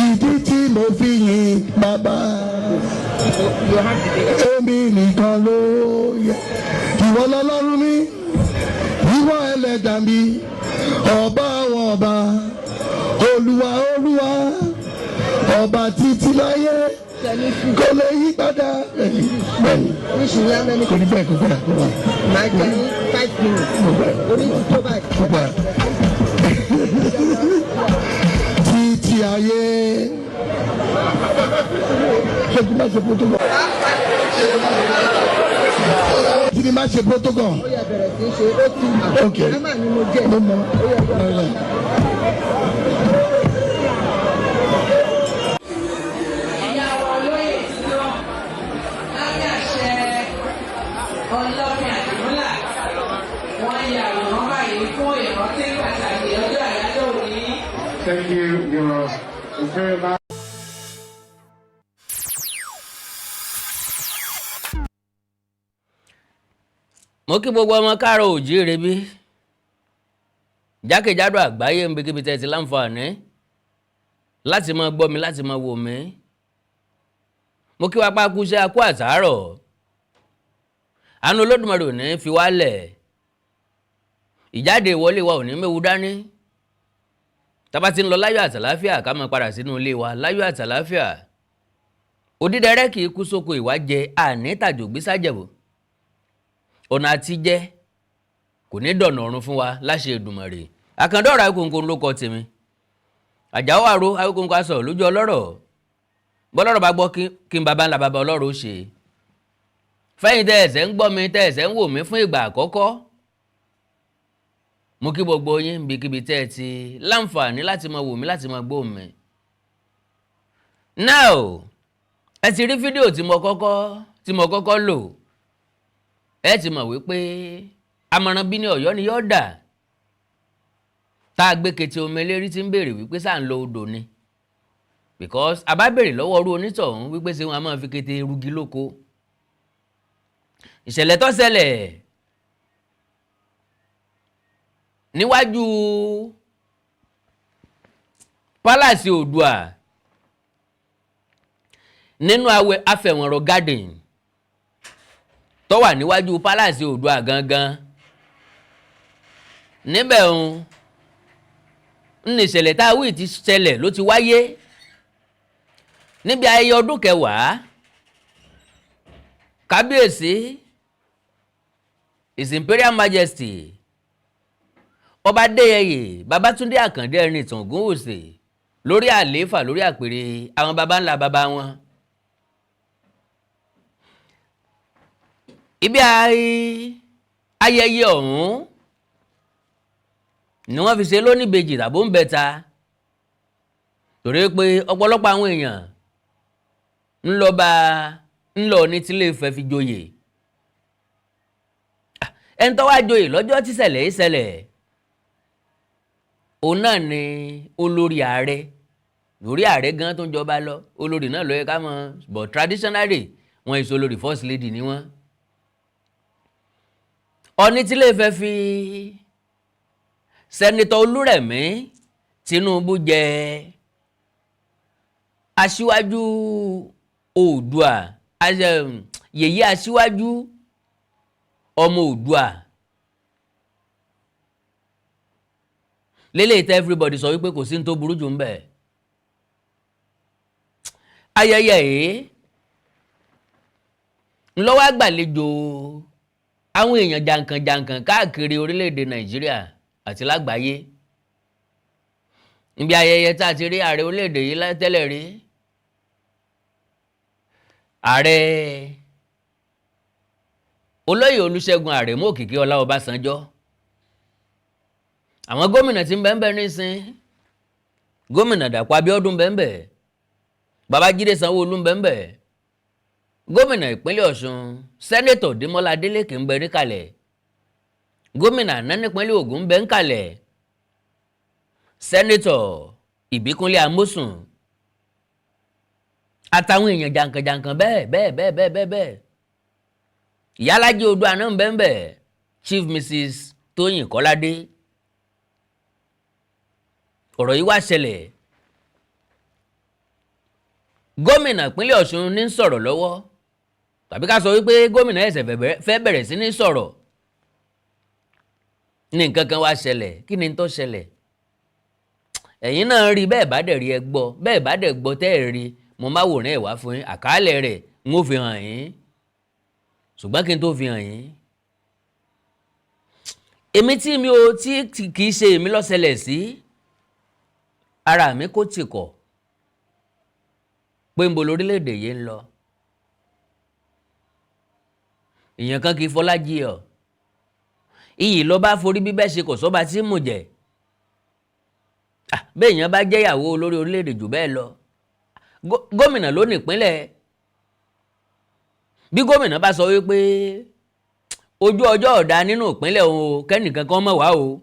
ìdí tí mo fi yin bàbá èmi nìkan ló yẹ ìwọ lọ́lọ́run mi ìwọ ẹlẹ́dàá mi ọba àwọn ọba olúwa olúwa ọba títí láyé kò lè yí padà bẹ́ẹ̀ni kò ní bẹ́ẹ̀ kó bẹ́ẹ̀ kó bẹ́ẹ̀. máa jẹ ní 5 minutes orí ti tó báyìí. títí ayé ṣé kí n má ṣe protocol. kí ni má ṣe protocol. ó yẹ bẹ̀rẹ̀ sí í ṣe ó ti Okay. àmà ni mo jẹ́. mo mọ. Ọlọ́pìn Demola wọ́n ya àwòrán báyìí fún ìrántí pàtàkì ọjọ́ àyájọ́ òní. Thank you, you're very much. Mo kí gbogbo ọmọ káàárọ̀ oòjíire bí jákèjádò àgbáyé ń bekibi tẹ́ ti láǹfààní láti máa gbọ́ mi láti máa wò mí. Mo kí wa pákú iṣẹ́ akú àtàárọ̀. Àánú Olódùmarè ò ní fi wálẹ̀. Ìjáde ìwọlé wa ò ní méwu dání. Tá bá ti ń lọ láyọ̀ àtàláfíà ká máa padà sínú ilé wa láyọ̀ àtàláfíà. Odídẹrẹ́ kì í kú sóko ìwájẹ àní tàjò gbísàjẹ̀bù. Ọ̀nà àti jẹ́ kò ní dọ̀nà ọ̀run fún wa láṣẹ Èdùmàrè. Àkàndọ̀rọ̀ Awíkonko ló kọ tèmi. Àjàó àrò Awíkonko aṣọ lójú ọlọ́rọ̀. Bọ́lọ́rọ̀ bá gbọ́ kí n bàbá ńlá bàbá ọlọ́rọ̀ ó ṣe. Fẹ́yìn tẹ́ ẹ̀sẹ̀ ń gbọ́ mi tẹ́ ẹ̀sẹ̀ ń wò mí fún ìgbà àkọ́kọ́. Mo kí gbogbo yín níbikíbi tẹ́ ẹ ti láǹfààní láti máa wò mí láti máa gbọ́ mi. Now, ẹ ti rí fídíò tí mo kọ́kọ́ lò. Ẹ ti mọ̀ wípé amọ̀ràn bí ní Ọ̀yọ́ ni yóò dà. Tá a gbé kété omi elérí tí ń béèrè wípé sáà ń lo odò ni. Because a bá béèrè lọ́wọ́ orú onítọ̀hún wípé ṣé wọn a máa fi kété rugi lóko. Ìṣẹ̀lẹ̀ tó ṣẹlẹ̀ níwájú Pálàsì Oòduà nínú Afẹ̀wọ̀nrọ̀ garden tó wà níwájú Pálàsì Oòduà gangan. Níbẹ̀ ní ìṣẹ̀lẹ̀ tá a wí ti ṣẹlẹ̀ ló ti wáyé níbi ayẹyẹ ọdún 10 Kábíyèsí His Imperial Majesty Ọba Adéyẹyè Babátúndé Àkàndé Ẹnìtàn Ògúnwùsì lórí àlééfà lórí àpèrè àwọn baba ńlá baba wọn. Ibi ayẹyẹ ọ̀hún ni wọ́n fi ṣe lóníbejì tàbó ń bẹta torí pé ọ̀pọ̀lọpọ̀ àwọn èèyàn ńlọ ní tílé Ifẹ̀ fi joyè. Ẹni tó wá joyè lọ́jọ́ tí ṣẹlẹ̀ ìṣẹlẹ̀ òun náà ni olórí ààrẹ lórí ààrẹ gan tó ń jọba lọ olórí náà ló yẹ ká mọ̀ but traditionally wọn èso olórí first lady ni wọ́n. Ọọ̀ni tílé Ifẹ̀ fi Sẹ́nitọ̀ Olúrẹ̀mí Tinubu jẹ aṣíwájú Oòduà yèyé aṣíwájú ọmọ Oòduà lélẹ̀ tẹ́ everybody sọ wípé kò sí ní tó burú jù ń bẹ̀. Ayẹyẹ yìí ńlọ́wọ́ àgbàlejò àwọn èèyàn jàǹkànjàǹkàn káàkiri orílẹ̀-èdè Nàìjíríà àti lágbàáyé. Níbi ayẹyẹ tá a ti rí ààrẹ orílẹ̀-èdè yìí tẹ́lẹ̀ rí ààrẹ olóyè Olúṣẹ́gun Àrẹ̀mú Òkìkíọlá Ọbásanjọ́. Àwọn gómìnà tí ń bẹ́ẹ̀ nísìn gómìnà Dàpọ̀ Abíọ́dún bẹ́ẹ̀ Babájídé Sanwó-Olú bẹ́ẹ̀ gómìnà ìpínlẹ̀ Ọ̀ṣun sẹ́nẹ́tọ̀ Demola Adeleke ń bẹ níkàlẹ̀ gómìnà àná nípínlẹ̀ Ògùn ń bẹ níkàlẹ̀ sẹ́nẹ́tọ̀ Ìbíkúnlé Amósùn àtàwọn èèyàn jàǹkànjàǹkàn bẹ́ẹ̀. Ìyálájé Oòduà náà ń bẹ́ẹ̀ Chief Mrs. Tóyìn Kọ́ládé. Ọ̀rọ̀ yìí wá ṣẹlẹ̀ gómìnà ìpínlẹ̀ Ọ̀ṣun ní sọ̀rọ̀ lọ́wọ́ tàbí ká sọ wípé gómìnà ẹ̀sẹ̀ fẹ́ bẹ̀rẹ̀ sí ní sọ̀rọ̀ ní nǹkan kan wá ṣẹlẹ̀. Kí ni tó ṣẹlẹ̀? Ẹ̀yin náà rí, bẹ́ẹ̀ bá dẹ̀ rí ẹ gbọ́, bẹ́ẹ̀ bá dẹ̀ gbọ́ tẹ́ ẹ̀ rí, mo máa wòrán ẹ̀ wá fún yín, àkàálẹ̀ rẹ̀ n ó fi hàn yín. Ṣùgbọ́n kí n tó fi hàn yín, èmi tí kì í ṣe èmi ló ṣẹlẹ̀ sí, ara mi kò tì kọ̀ pé ń bo lórílẹ̀‐èdè yìí ń lọ. Èèyàn kan kì í fọlá jí ọ, iyì ló bá forí bíbẹ́ ṣe kò sọ́ba tí mú jẹ. Bẹ́ẹ̀ èèyàn bá jẹ́ ìyàwó olórí orílẹ̀‐èdè jù bẹ́ẹ̀ lọ, gómìnà ló ní ìpínlẹ̀. Bí gómìnà bá sọ wípé ojú ọjọ́ ọ̀dà nínú ìpínlẹ̀ òun o, kẹ́nìkan kan mọ̀ wá o,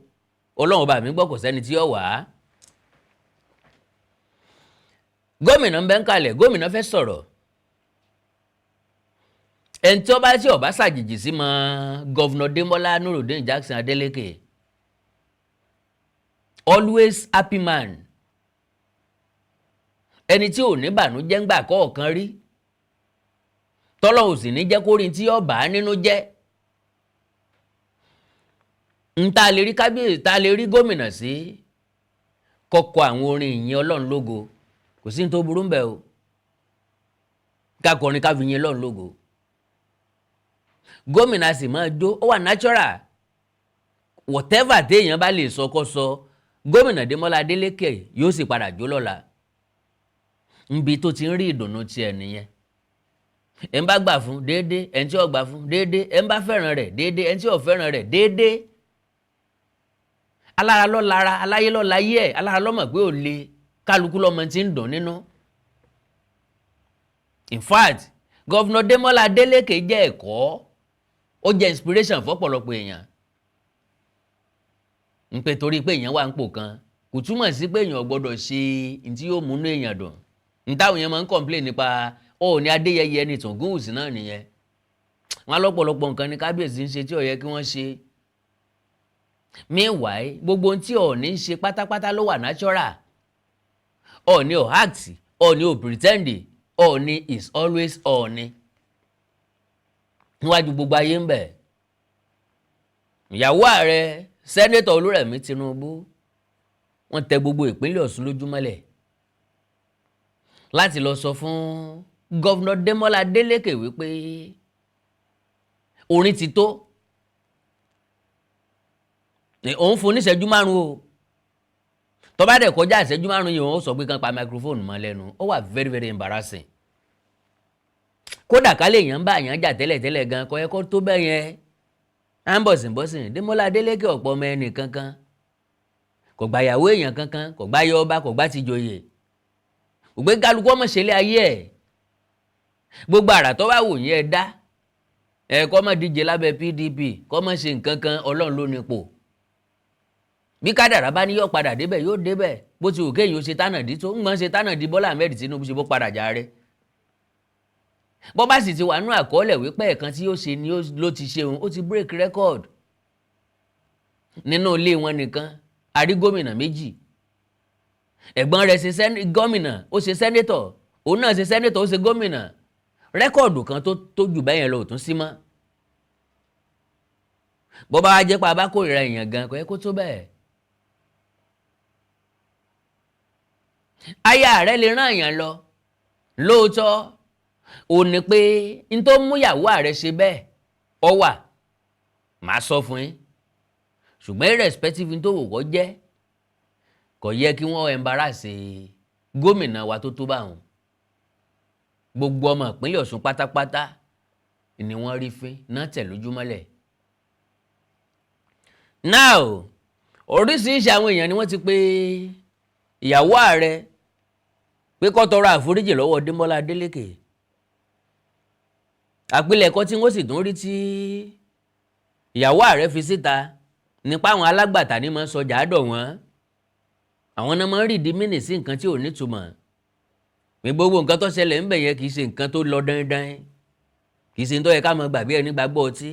Ọlọ́run bá mi gbọ́, kò sẹ́ni tí ó wà á. Gómìnà ń bẹ ń kalẹ̀, gómìnà fẹ́ sọ̀rọ̀. Ẹni tí ó bá ṣàjèjì sí mọ́ Gọ́vnọ̀ Demola Nurudeen Jackson Adeleke, always happy man, ẹni tí ò ní bànújẹ́ ńgbà kọ̀ọ̀kan rí, tọ́lọ́hùn sì ní jẹ́ kó rí tí ó bà á nínú jẹ́. Ta lè rí kábíyèsí, ta lè rí gómìnà sí kọ́kọ́ àwọn orin ìyìn Ọlọ́run lógo, kò sí ní tó burú ń bẹ̀ o, ká kọrin ká fi yìn Ọlọ́run lógo. Gómìnà sì máa jó, ó wà natural, whatever téèyàn bá lè sọ kó sọ, gómìnà Demola Adeleke yóò sì padà jó lọ́la. Nbi tó ti ń rí ìdùnnú tiẹ̀ nìyẹn. Ẹ ń bá gbà fún déédé, ẹni tí ó gbà fún déédé, ẹ ń bá fẹ́ràn rẹ̀ déédé, ẹni tí ó fẹ́ràn rẹ̀ déédé. Alára ló lára, aláyé ló láyé ẹ̀, alára ló mọ̀ pé ò le, kálukú lọ́mọ tí ń dùn nínú. In fact, Gọ́vnọ̀ Demola Adeleke jẹ́ ẹ̀kọ́, ó jẹ́ inspiration fọ́pọ̀lọpọ̀ èèyàn. Ń pé torí pé èèyàn wà ń pò kan, kò túmọ̀ sí pé èèyàn gbọ́dọ̀ ṣe ní tí yóò múnú èèyàn dùn. Táwọn èèyàn máa ń complain nípa ní Adéyẹyẹ ní Tògúnwùsì náà nìyẹn. Wọ́n lọ́pọ̀lọpọ̀ nǹkan ní kábíyèsí ń ṣe tí ó yẹ kí wọ́n ṣe. Meanwhile, gbogbo ohun tí Ọọ̀ni ń ṣe pátápátá ló wà natural. Ọọ̀ni ò act, Ọọ̀ni ò pretend, Ọọ̀ni is always Ọọ̀ni. Níwájú gbogbo ayé ń bẹ̀. Ìyàwó ààrẹ Sẹ́nétọ̀ Olúrẹ̀mí Tinubu, wọ́n tẹ gbogbo ìpínlẹ̀ Ọ̀ṣun lójúmọ́lẹ̀ láti lọ sọ fún Gọ́vnọ̀ Demola Adeleke wípé orin ti tó. Òun fún oníṣẹ́jú 5 o. Tó bá dẹ̀ kọjá ìṣẹ́jú 5 yìí, wọ́n sọ pé kán pa microphone mọ́ lẹ́nu. Ó wà very very embarrassing. Kódà ká lè yàn bá àyàn jà tẹ́lẹ̀tẹ́lẹ̀ gan, kò yẹ kó tó bẹ́ẹ̀ yẹn. À ń bọ̀sìn Demola Adeleke ọ̀pọ̀ ọmọ ẹnì kankan, kò gba ìyàwó èèyàn kankan, kò gba ayé ọba, kò gba ti joyè. Ògbé kálukú ọmọ ṣẹlẹ̀ ayé ẹ̀. Gbogbo àrà tó bá wù yín ẹ dá. Kó má díje lábẹ́ PDP, kó má ṣe nǹkan kan, Ọlọ́run ló nípò. Bí kádàrá bá ní yóò padà débẹ̀, yóò débẹ̀. Bó ti wù kéèyàn ó ṣe tánàdí tó, ń gbọ́n ṣe tánàdí Bọ́lá Ahmed Tinubu ṣe bó padà jàre. Bọ́ bá sì ti wà nú àkọọ́lẹ̀ wípé ẹ̀kan tí yóò ṣe ni ló ti ṣe òun, ó ti break record. Nínú ilé wọn nìkan, a rí gómìnà 2. Ẹ̀gbọ́n rẹ̀ ṣe gómìnà, ó ṣe sẹ́nétọ̀, òun náà ṣe sẹ́nétọ̀, ó ṣe gómìnà. Rẹ́kọ̀dù kan tó jù bẹ́yẹn lọ ò tún sí mọ́. Bọ́ bá wá jẹ́ pa bá kórìíra èèyàn gan, kò yẹ kó tó bẹ́ẹ̀. Aya rẹ̀ lè rán èèyàn lọ, lóòótọ́. Ó ní pé n tó mú ìyàwó ààrẹ ṣe bẹ́ẹ̀ ọ wà, màá sọ fún yín. Ṣùgbọ́n irrespective tó wò kó jẹ́, kò yẹ kí wọ́n embarrass gómìnà wa tó bá wọn. Gbogbo ọmọ ìpínlẹ̀ Ọ̀ṣun pátápátá ni wọ́n rí fín náà tẹ̀ lójúmọ́lẹ̀. Now, oríṣiríṣi àwọn èèyàn ni wọ́n ti pé ìyàwó ààrẹ pé kó tọrọ àforíjì lọ́wọ́ Demola Adeleke. Àpilẹ̀kọ tí wọ́n sì tún rí tí ìyàwó ààrẹ fi síta nípa àwọn alágbàtà ní máa ń sọjà àdọ̀ wọn. Àwọn náà máa ń rí ìdímínì sí nǹkan tí ò nítumọ̀. Pé gbogbo nǹkan tó ṣẹlẹ̀ ńbẹ̀ yẹn kì í ṣe nǹkan tó lọ dandan. Kì í ṣe tó yẹ ká máa gbàgbé ẹni gbàgbọ́ ọtí.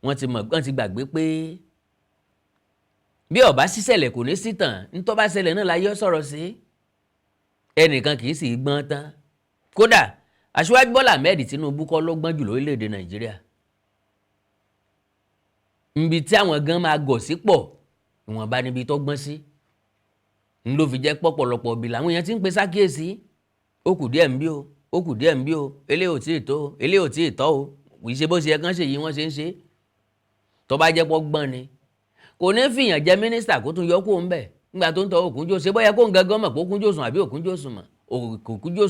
Wọ́n ti gbàgbé pé bí ó bá ṣíṣẹ̀lẹ̀ kò ní sí tàn, ní tó bá ṣẹlẹ̀ náà láyé ó sọ̀rọ̀ sí. Ẹnìkan kì í sì gbọ́n tán. kódà Aṣíwájú Bọ́lá Ahmed Tinubu kọ́ ló gbọ́n jù lórílẹ̀‐èdè Nàìjíríà níbi tí àwọn gan máa gọ̀ sí pọ̀ ìwọ̀nba níbi tó gbọ́n sí ń ló fi jẹ́ pọ̀pọ̀lọpọ̀ bí làwọn èèyàn ti ń pe sákíyèsí ó kù díẹ̀ ń bí o ó kù díẹ̀ ń bí o eléyìí ò tí ì tó o eléyìí ò tí ì tọ́ o kì í ṣe bó ṣe yẹ kán ṣe yìí wọ́n ṣe ń ṣe tó bá jẹ́ pọ́ gbọ́n ni kò ní fìyàn jẹ mínísítà kó tún yọ kó ń bẹ̀ nígbà tó ń tọ́ òkúnjó ṣe bóyá kó ń gangan mọ̀ pé òkúnjó sùn àbí òkúnjó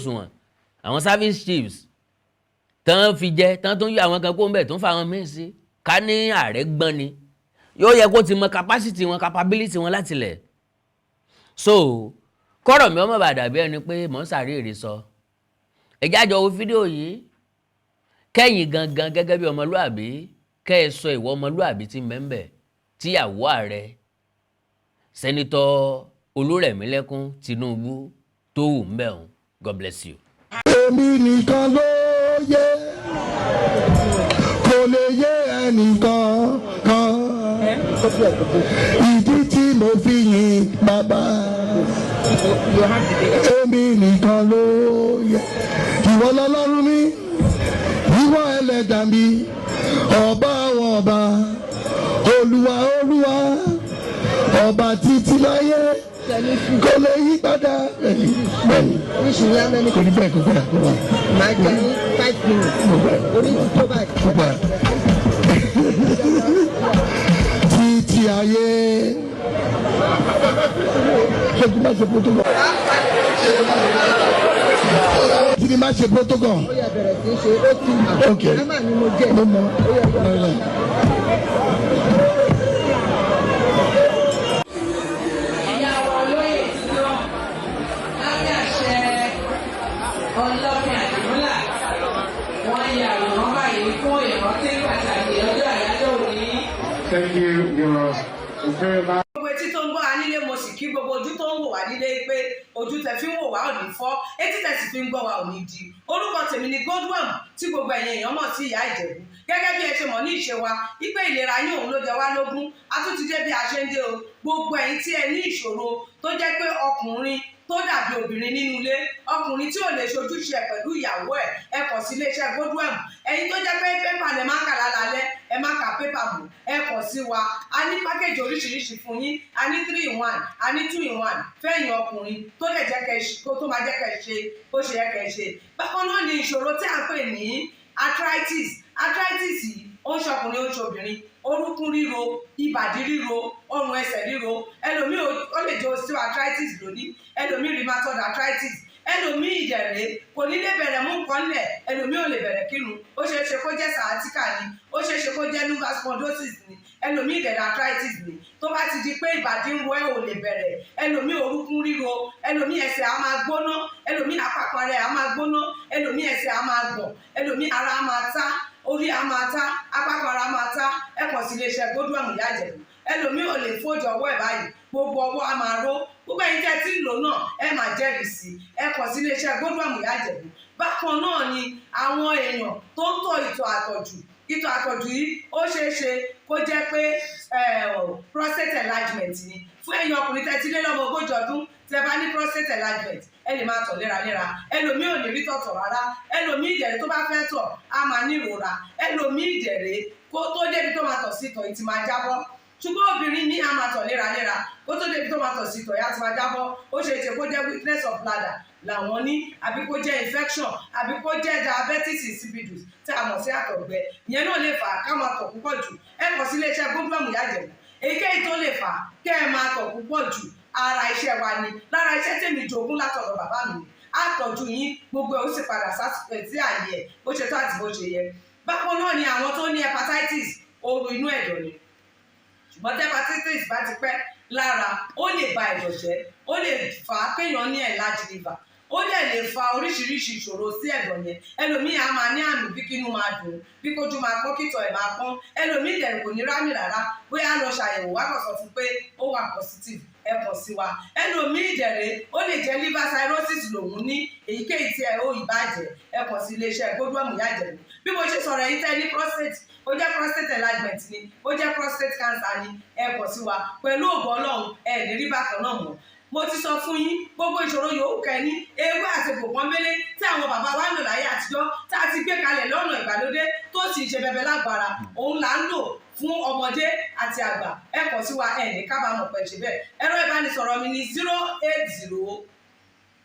sùn wọn àwọn service chiefs tán fi jẹ tán tó ń yọ àwọn kan kó ń bẹ̀ tó ń fa àwọn míì sí ká ní ààrẹ gbọ́n ni yóò yẹ kó ti mọ capacity wọn capability wọn láti lẹ̀ so kọ́rọ̀ mi ọmọ bàdà bí ẹni pé mò ń sàárèrè sọ ẹjá jọ wo fídíò yìí kẹ́yìn gangan gẹ́gẹ́ bí ọmọlúàbí kẹ́ ẹ sọ ìwọ ọmọlúàbí tí mẹ́ńbẹ̀ tíyàwó ààrẹ sẹ́nitọ́ Olúrẹ̀mílẹ́kún Tinubu tó wù ń bẹ̀ hùn. God bless you. èmi nìkan ló yẹ kò lè yé ẹnìkan kan ìdí tí mo fi yìn bàbá èmi nìkan ló yẹ ìwọ lọ́lọ́run mi ìwọ ẹlẹ́dàá mi ọba àwọn ọba olúwa olúwa ọba títí láyé kò lè yí padà bẹ́ẹ̀ni kò ní bẹ́ẹ̀ kó gbọ́dọ̀ kó wà. máa jẹ ní 5 minutes orí ti tó báyìí. títí ayé ṣé kí n má ṣe protocol. kí ni má ṣe protocol. ó yẹ bẹ̀rẹ̀ sí í ṣe ó ti mà. ok ẹ má ní mo jẹ́. mo mọ ìyàwó olóyè títọ́ lábẹ́ àṣẹ ọlọ́fin Demola wọ́n ya àwòrán báyìí fún ìrántí pàtàkì ọjọ́ àyájọ́ òní. Thank you, viewers. It's very much. Gbogbo etí tó ń gbọ́ wa nílé mo sì kí gbogbo ojú tó ń wò wá nílé pé ojú tẹ fi ń wò wá ò ní fọ́ etí tẹ sì fi ń gbọ́ wa ò ní di. Orúkọ tèmi ni Godwin tí gbogbo ẹ̀yin èèyàn mọ̀ sí ìyá Ìjẹ̀bú. Gẹ́gẹ́ bí ẹ ṣe mọ̀ ní ìṣe wa wípé ìlera yín òun ló jẹ wá lógún a tún ti dé bí a ṣe ń dé o. Gbogbo ẹ̀yin tí ẹ ní ìṣòro tó jẹ́ pé ọkùnrin tó dàbí obìnrin nínú ilé ọkùnrin tí ò lè ṣojúṣe ẹ̀ pẹ̀lú ìyàwó ẹ kàn sí iléeṣẹ́ Godwin ẹ̀yin tó jẹ́ pé pépà lẹ máa kà lálálẹ́ ẹ má ka pépà mọ́ ẹ kàn sí wa a ní pákéjì oríṣiríṣi fún yín a ní 3-in-1 a ní 2-in-1 fẹ́yìn ọkùnrin tó lè jẹ́ tó máa jẹ́ kẹ́ ṣe bó ṣe yẹ kẹ́ ṣe. Bákan náà ni ìṣòro tí a ń pè ní arthritis yìí ó ń ṣọkùnrin ó ń ṣobìnrin orúnkún ríro ìbàdí ríro ọrùn ẹsẹ̀ ríro ẹlòmíì ó lè jẹ́ osteoarthritis lónìí ẹlòmíì rheumatoid arthritis ẹlòmíì ìdẹ̀rẹ̀ kò ní lè bẹ̀rẹ̀ mú nǹkan lẹ̀ ẹlòmíì ò lè bẹ̀rẹ̀ kírun ó ṣeé ṣe kó jẹ́ sciatica ni ó ṣeé ṣe kó jẹ́ lumbar spondylosis ni ẹlòmíì ìdẹ̀rẹ̀ arthritis ni tó bá ti di pé ìbàdí ń ro ẹ̀ ò lè bẹ̀rẹ̀ ẹlòmíì orúnkún ríro ẹlòmíì ẹsẹ̀ á máa gbóná ẹlòmíì àpapọ̀ rẹ̀ á máa gbóná ẹlòmíì ẹsẹ̀ á máa gbọ̀n ẹlòmíì ara á máa tá orí á máa tá apákan ara máa tá ẹ kàn sí iléeṣẹ́ Godwin ìyá Ìjẹ̀bú ẹlòmíì ò lè fojú ọwọ́ ẹ̀ báyìí gbogbo ọwọ́ á máa ró gbogbo ẹ̀yin tẹ́ tí ń lò náà ẹ máa jẹ́rìí sí ẹ kàn sí iléeṣẹ́ Godwin ìyá Ìjẹ̀bú. Bákan náà ni àwọn èèyàn tó ń tọ̀ ìtọ̀ àtọ̀jù yìí ó ṣeé ṣe kó jẹ́ pé prostate enlargement ni fún ẹ̀yin ọkùnrin tẹ́ ti lé lọ́mọ 40 ọdún tẹ́ bá ní prostate enlargement ẹ lè máa tọ̀ léraléra ẹlòmíì ò ní rí tọ̀tọ̀ rárá ẹlòmíì ìdẹ̀rẹ̀ tó bá fẹ́ tọ̀ á máa ní ìrora ẹlòmíì ìdẹ̀rẹ̀ kó tó débi tó máa tọ̀ sí ìtọ̀ ìtì máa jábọ́ ṣùgbọ́n obìnrin ní a máa tọ̀ léraléra kó tó débi tó máa tọ̀ sí ìtọ̀ ìyá ti máa jábọ́ ó ṣe é ṣe kó jẹ́ weakness of bladder làwọn ní àbí kó jẹ́ infection àbí kó jẹ́ diabetes insipidus tí a mọ̀ sí àtọ̀gbẹ ìyẹn náà lè fà á ká máa tọ̀ púpọ̀ jù ẹ kàn sí iléeṣẹ́ Godwin ìyá Ìjẹ̀bú èyíkéyìí tó lè fà á kẹ́ ẹ máa tọ̀ púpọ̀ jù ara iṣẹ́ wa ni lára iṣẹ́ tèmi jogún látọ̀dọ̀ bàbá mi àtọ́jú yín gbogbo ẹ̀ ó sì padà sí àyè ẹ̀ bó ṣe tó àti bó ṣe yẹ. Bákan náà ni àwọn tó ní hepatitis ooru inú ẹ̀dọ̀ ni ṣùgbọ́n tí hepatitis bá ti pẹ́ lára ó lè ba ẹ̀dọ̀ jẹ́ ó lè fà á kéèyàn ní enlarged liver ó dẹ̀ lè fa oríṣiríṣi ìṣòro sí ẹ̀dọ̀ yẹn ẹlòmíì á máa ní àmì bí kínú máa dùn bí kójú máa pọ́n kítọ̀ ẹ̀ máa pọ́n ẹlòmíì dẹ̀ kò ní rámì rárá bóyá lọ ṣàyẹ̀wò wá kàn sọ fún pé ó wà positive ẹ kàn sí wa ẹlòmíì ìdẹ̀rẹ̀ ó lè jẹ́ liver cirrhosis lòun ní èyíkéyìí tí ẹ ó ìbàjẹ́ ẹ kàn sí iléeṣẹ́ Godwin ìyá Ìjẹ̀bú bí mo ṣe sọ̀rọ̀ ẹ̀yin tẹ́ ní prostate ó jẹ́ prostate enlargement ni ó jẹ́ prostate cancer ni ẹ kàn sí wa pẹ̀lú ògo Ọlọ́run ẹ lè rí bákan náà mọ́ mo ti sọ fún yín gbogbo ìṣòro yòówù kẹ́ni ewé àti gbòpọ́nbélé tí àwọn bàbá wa ń lò láyé àtijọ́ tá a ti gbé kalẹ̀ lọ́nà ìgbàlódé tó sì ṣe bẹbẹ lágbára òun là ń lò fún ọmọdé àti àgbà ẹ kàn sí wa ẹ ní kábàámọ̀ pẹ̀ ṣe bẹ́ẹ̀ ẹ̀rọ ìbánisọ̀rọ̀ mi ní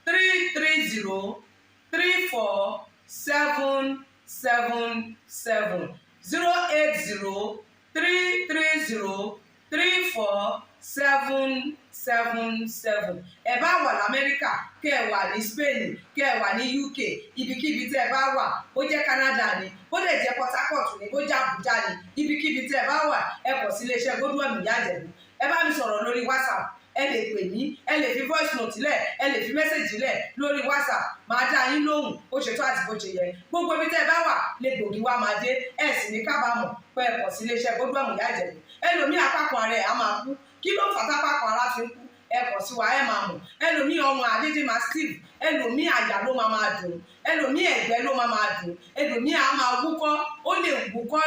080-330-34777 080-330-34777 ẹ bá wà lamẹ́ríkà kẹ́ ẹ wà ní Spain kẹ́ ẹ wà ní UK ibikíbi tẹ́ ẹ bá wà bó jẹ́ Canada ni bó lè jẹ́ Port Harcourt ni bó jẹ́ Abuja ni ibikíbi tẹ́ ẹ bá wà ẹ kàn sí iléeṣẹ́ Gbogbo Ìyá Ìjẹ̀bú ẹ bá mi sọ̀rọ̀ lórí WhatsApp ẹ lè pè mí ẹ lè fi voice note lẹ̀ ẹ lè fi message lẹ̀ lórí WhatsApp máa dá yín lóhùn bó ṣe tó àti bó ṣe yẹ gbogbo ibi tẹ́ ẹ bá wà lè gbòógì wá máa dé ẹ sì ní kábàámọ̀ pé ẹ kàn sí iléeṣẹ́ Gbogbo Ìyá Ìjẹ̀bú ẹlòmíì apákan ara ẹ̀ á máa kú kí ló fà tápákan ara fi ń kú ẹ kàn sí wa ẹ máa mọ̀ ẹlòmíì ọrùn àdédé máa steve ẹlòmíì àyà ló máa dùn ẹlòmíì ẹ̀gbẹ́ ló máa dùn ẹlòmíì á máa wúkọ́ ó lè wúkọ́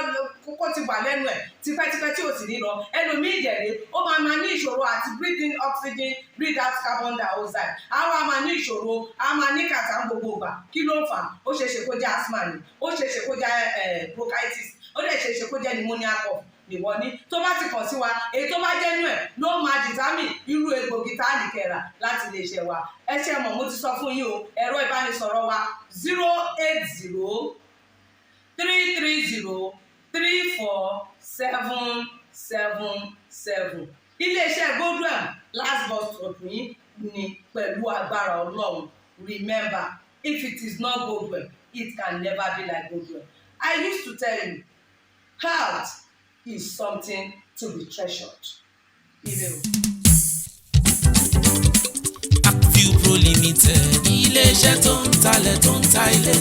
kókó ti wà lẹ́nu ẹ̀ tipẹ́tipẹ́ tí ò sì ní lọ ẹlòmíì ìjẹ̀lẹ̀ ó máa ní ìṣòro àti breathe in oxygen breathe out carbon dioxide àwa máa ní ìṣòro á máa ní kàtà gbogbo ìgbà kí ló ń fà ó ṣeéṣe kó jẹ́ asthma ni ó ṣeéṣe kó jẹ́ bronchitis ó lè ṣeéṣe kó jẹ́ pneumonia cough ìwọ ní tó bá ti kàn sí wa èyí tó bá jẹ́ nú ẹ̀ ló máa determine irú egbògi tá a lè kẹ́ra láti lè ṣe wa ẹ ṣe mọ̀ mo ti sọ fún yín o ẹ̀rọ ìbánisọ̀rọ̀ wa 080-330-34777 iléeṣẹ́ Gbogbo last bus stop yín ni pẹ̀lú agbára Ọlọ́run remember if it is not Gbogbo it can never be like Gbogbo. I used to tell you health is something to be treasured. Gbogbo Limited ilé-iṣẹ́ tó ń talẹ̀ tó ń ta ilé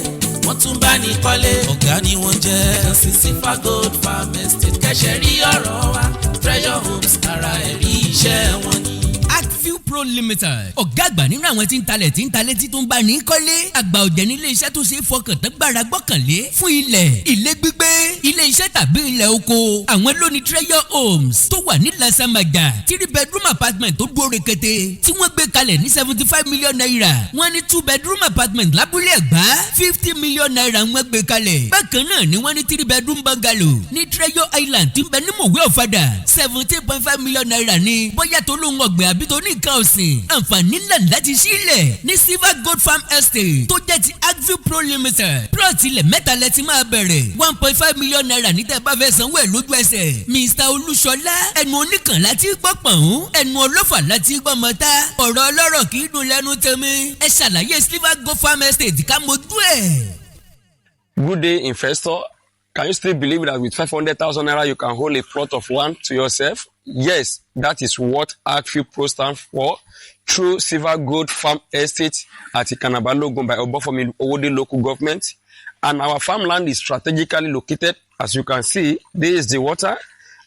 wọ́n tún bá ní kọ́lé ọ̀gá ni wọ́n jẹ́ Sifa Gold Farm Estate kẹ́sẹ̀ rí ọ̀rọ̀ wa Treasure Homes ara ẹ̀rí iṣẹ́ wọn ni. Pro Limited ọ̀gá àgbà nínú àwọn tí ń talẹ̀ tí ń talẹ̀ tí tó ń bá ní kọ́lé àgbà ọ̀jẹ̀ ní ilé iṣẹ́ tó ṣe é fọkàn tán gbára gbọ́kànlé fún ilẹ̀ ilé gbígbé ilé iṣẹ́ tàbí ilẹ̀ oko àwọn lóní Treasure Homes tó wà ní Lasamaja 3 bedroom apartment tó dúró rekete tí wọ́n gbé kalẹ̀ ní 75 million naira wọ́n ní 2 bedroom apartment lábúlé Ẹ̀gbá 50 million naira wọ́n gbé kalẹ̀ bákan náà ni wọ́n ní 3 bedroom bungalow ní Treasure Island tí ń bẹ ní Mòwe Ọ̀fadà 17.5 million naira ní bóyá tó lóun ọ̀gbìn àbí tó ní nǹkan ọ̀sìn àǹfààní ńlá láti sílẹ̀ ní Sifa Gold Farm Estate tó jẹ́ ti Agview Pro Limited plot ilẹ̀ mẹ́ta lẹ ti máa bẹ̀rẹ̀ 1.5 million naira ní tẹ́ bá fẹ́ sanwó ẹ̀ lójú ẹsẹ̀ Mr. Olúṣọlá ẹnu oníkan láti gbọ́ pọ̀n ẹnu ọlọ́fà láti gbọ́ mọ́ta ọ̀rọ̀ ọlọ́rọ̀ kì í dùn lẹ́nu tẹ́mi ẹ ṣàlàyé Sifa Gold Farm Estate ká mojú ẹ̀. Good day, investor. Can you still believe that with 500,000 naira you can hold a plot of land to yourself? Yes, that is what Agview Pro stands for. Through Sifa Gold Farm Estate at Ikanabalogun by Obofomi Owode local government. And our farmland is strategically located. As you can see, this is the water.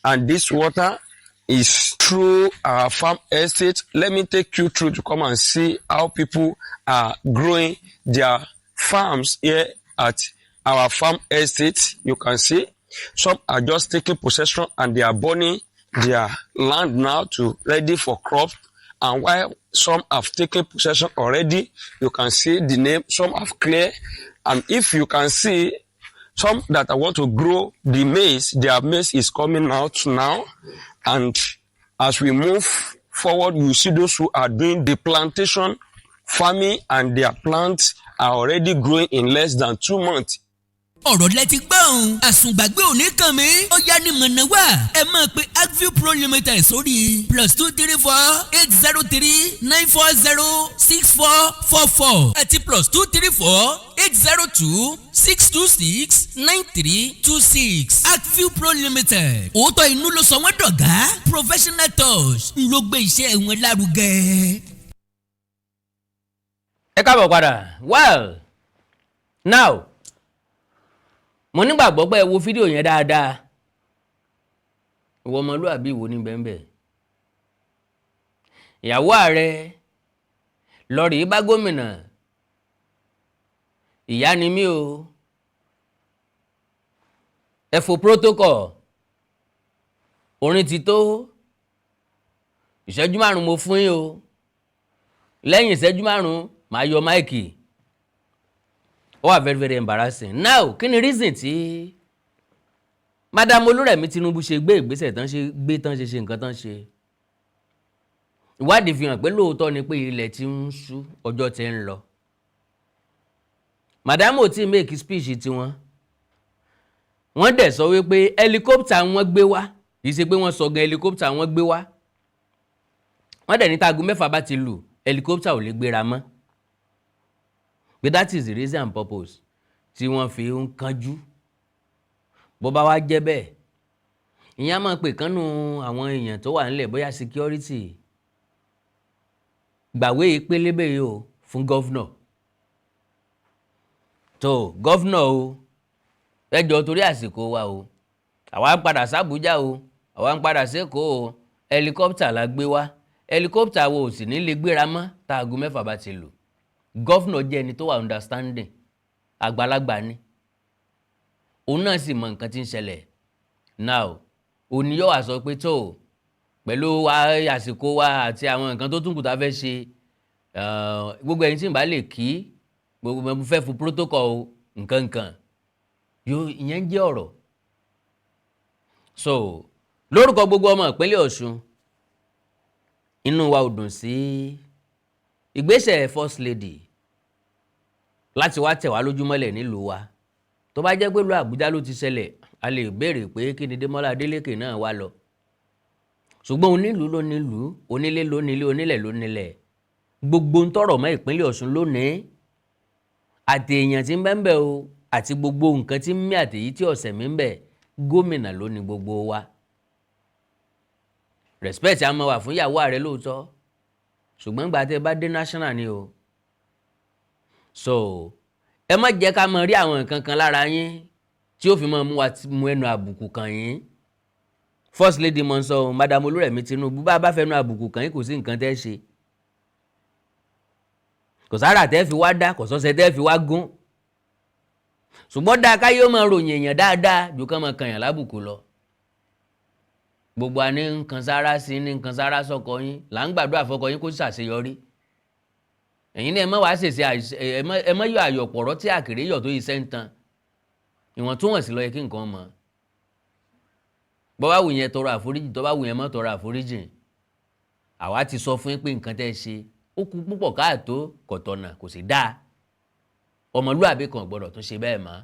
And this water is through our farm estate. Let me take you through to come and see how people are growing their farms here at our farm estate. You can see some are just taking possession and they are burning their land now to ready for crop. And while some have taken possession already, you can see the name, some have cleared. And if you can see some that I want to grow the maize, their maize is coming out now. And as we move forward, you see those who are doing the plantation farming and their plants are already growing in less than 2 months. ọ̀rọ̀ lẹ ti gbọ́ ohun àsùngbàgbé òní kan mi ó yá ní mọ̀nà wá ẹ máa pe Agview Pro Limited sórí +234 803 940 6444 àti +234 802 626 9326 Agview Pro Limited òótọ́ inú ló sọ wọ́n dọ̀gá professional touch ń ló gbé iṣẹ́ wọn lárugẹ. ẹ káàbọ̀ padà well now mo nígbàgbọ́ pé ẹ wo fídíò yẹn dáadáa ìwọ ọmọlúàbí wo ní bẹ́ẹ̀ ìyàwó ààrẹ lọ́ọ̀rì bá gómìnà ìyá ni mí o ẹ fò protocol orin ti tó ìṣẹ́jú 5 mo fún yín o lẹ́yìn ìṣẹ́jú 5 màá yọ máìkì. Ó wà very very embarrassing. Now kí ni reason tí Madam Olúrẹ̀mí Tinubu ṣe gbé ìgbésẹ̀ tán ṣe nǹkan tán ṣe? Ìwádìí fi hàn pé lóòótọ́ ni pé ilẹ̀ ti ń ṣú, ọjọ́ ti ń lọ. Madam ò tí make speech tiwọn. Wọ́n dẹ̀ sọ wípé helicopter wọ́n gbé wá, kì í ṣe pé wọ́n sọ gan helicopter wọ́n gbé wá. Wọ́n dẹ̀ ní táago 6 bá ti lù, helicopter ò lè gbéra mọ́. But that is the reason and purpose tí wọ́n fi ń kánjú. Bó bá wá jẹ́ bẹ́ẹ̀, ìyẹn máa pè kánú àwọn èèyàn tó wà nílẹ̀ bóyá security gbàwé pélébé yìí o fún gọ́vnọ̀. tó gọ́vnọ̀ o ẹjọ́ torí àsìkò wa o àwa ń padà sábújá o àwa ń padà sékòó o helicopter la gbé wá helicopter wo ò sì ní lè gbéra mọ́ táago 6 bá ti lù. Gọ́vnọ̀ jẹ́ ẹni tó wà understanding, àgbàlagbà ni òun náà sì mọ nǹkan tí ń ṣẹlẹ̀. Now òní yóò wá sọ pé tó pẹ̀lú àsìkò wa àti àwọn nǹkan tó tún kù tá fẹ́ ṣe gbogbo ẹni tí ń bá lè kí gbogbo mo fẹ́ fún protocol nǹkan ìyẹn jẹ́ ọ̀rọ̀. So lórúkọ gbogbo ọmọ ìpínlẹ̀ Ọ̀ṣun, inú wa ò dùn sí ìgbésẹ̀ first lady láti wá tẹ̀ wá lójúmọ́lẹ̀ nílùú wa. Tó bá jẹ́ pé ìlú Àbújá ló ti ṣẹlẹ̀, a lè béèrè pé kí ni Demola Adeleke náà wá lọ. Ṣùgbọ́n onílùú ló nílùú, onílé ló nílé, onílẹ̀ ló nílẹ̀. Gbogbo ń tọrọ mọ́ ìpínlẹ̀ Ọ̀ṣun lónìí, àti èèyàn tí ń bẹ ń bẹ o àti gbogbo nǹkan tí ń mí àtèyí tí ọ̀sẹ̀ mi ń bẹ, gómìnà ló ní gbogbo wa. Respect á máa wà fún ìyàwó ààrẹ lóòótọ́, ṣùgbọ́n gbà tẹ́ bá dé national ni o. So ẹ má jẹ́ ká mọ rí àwọn nǹkan kan lára yín tí ó fi mọ́ mú ẹnu àbùkù kàn yín. First lady mọ̀ ń sọ Madam Olúrẹ̀mí Tinubu bá fẹnu àbùkù kàn yín kò sí nǹkan tẹ́ ṣe. Kò sára tẹ́ fi wá dá, kò sọ́sẹ̀ tẹ́ fi wá gún. Ṣùgbọ́n dáa káyé ó máa ròyìn èèyàn dáadáa ju ká máa kàn yàn lábùkù lọ. Gbogbo àní nǹkan sára sí ní nǹkan sára sọ́kọ yín là ń gbàdúrà fọ́kọ yín kó ṣàṣeyọrí. Ẹ̀yin náà ẹ má wá ṣèṣe ẹ má yọ àyọ̀pọ̀rọ̀ tí àkèrè yọ̀ tó iṣẹ́ ń tan. Ìwọ̀ntúnwọ̀nsì ló yẹ kí nǹkan mọ̀. Bó bá wù yẹn tọrọ àforíjì, tó bá wù yẹn má tọrọ àforíjì. Àwa ti sọ fún yín pé nǹkan tẹ́ ṣe ó kù púpọ̀ káàtó, kò tọ̀nà, kò sì dáa. Ọmọlúàbí kan gbọ́dọ̀ tún ṣe bẹ́ẹ̀ mọ́.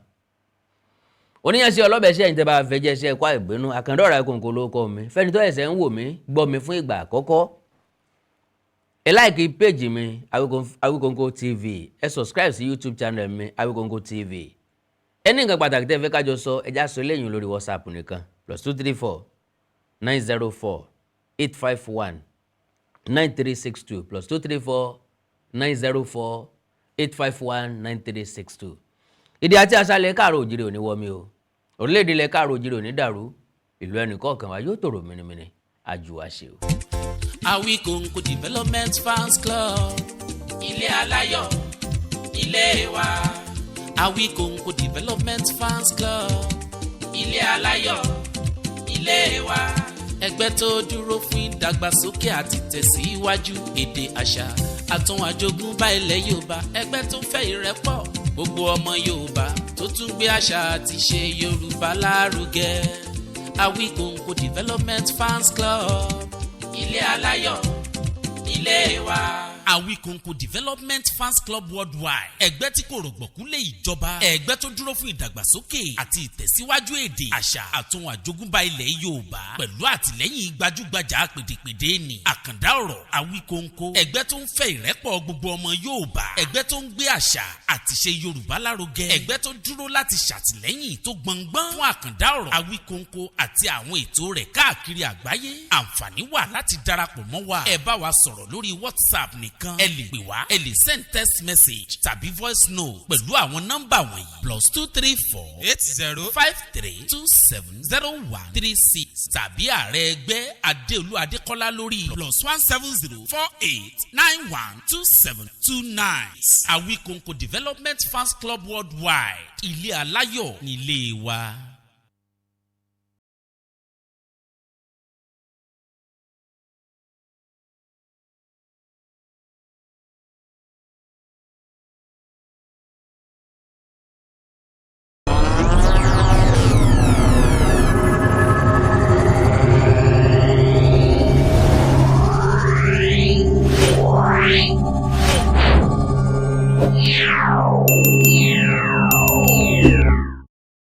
Oníyànṣe ọlọ́bẹ̀ṣẹ́ ẹ̀yin tẹ́ bá fẹ́ jẹ́ iṣẹ́ ẹ̀kọ́ ìbínú Àkàndọ̀rà Ìkòǹkò ló kọ́ mi. Fẹ́ni tó ẹ̀sẹ̀ ń wò mí gbọ́ mi fún ìgbà àkọ́kọ́, ẹ láìkì péjì mi Awikonko TV, ẹ subscribe sí YouTube channel mi Awikonko TV. Ẹni nǹkan pàtàkì tẹ́ fẹ́ kájọ sọ ẹjá sọ lẹ́yìn lórí WhatsApp nìkan +234 904 851 9362 +234 904 851 9362. Ìdí àti àṣàlẹ̀ káàrọ̀ òjìrè òní wọ́mi o, orílẹ̀-èdè ilẹ̀ káàrọ̀ òjìrè òní dàrú, ìlú ẹnìkọ̀ọ̀kan wa yóò tòrò mìnìmìnì àjùwà ṣe o. Awikonko Development Fans Club, ilé aláyọ̀ ilé wa. Awikonko Development Fans Club, ilé aláyọ̀ ilé wa. Ẹgbẹ́ tó dúró fún ìdàgbàsókè àti tẹ̀síwájú èdè àṣà àtún àjogúnbá ilẹ̀ Yorùbá. Ẹgbẹ́ tó fẹ́ ìrẹ́pọ̀ gbogbo ọmọ Yorùbá tó tún gbé àṣà àti ṣe Yorùbá lárugẹ. Awikonko Development Fans Club, ilé aláyọ̀ ilé wa. Awikonko Development Fans Club Worldwide, ẹgbẹ́ tí kò rọ̀gbọ̀kú lé ìjọba, ẹgbẹ́ tó dúró fún ìdàgbàsókè àti ìtẹ̀síwájú èdè àṣà àtún àjogúnbá ilẹ̀ Yorùbá pẹ̀lú àtìlẹ́yìn gbajúgbajà pèdèpèdè ní àkàndá ọ̀rọ̀ Awikonko, ẹgbẹ́ tó ń fẹ́ ìrẹ́pọ̀ gbogbo ọmọ Yorùbá, ẹgbẹ́ tó ń gbé àṣà àti ṣe Yorùbá lárugẹ, ẹgbẹ́ tó dúró láti ṣàtìlẹ́yìn tó gbọngbọ́n fún àkàndá ọ̀rọ̀ Awikonko àti àwọn ètò rẹ̀ káàkiri àgbáyé. Àǹfààní wà láti darapọ̀ mọ́ wa, ẹ bá wa sọ̀rọ̀ lórí WhatsApp nìkan, ẹ lè pè wá, ẹ lè send text message tàbí voice note pẹ̀lú àwọn nọ́mbà wọ̀nyí +234 8053 270136 tàbí ààrẹ ẹgbẹ́ Adéolú Adékọ́lá lórí +170 48912729. Awikonko Development Fans Club Worldwide, ilé aláyọ̀ nílé wa.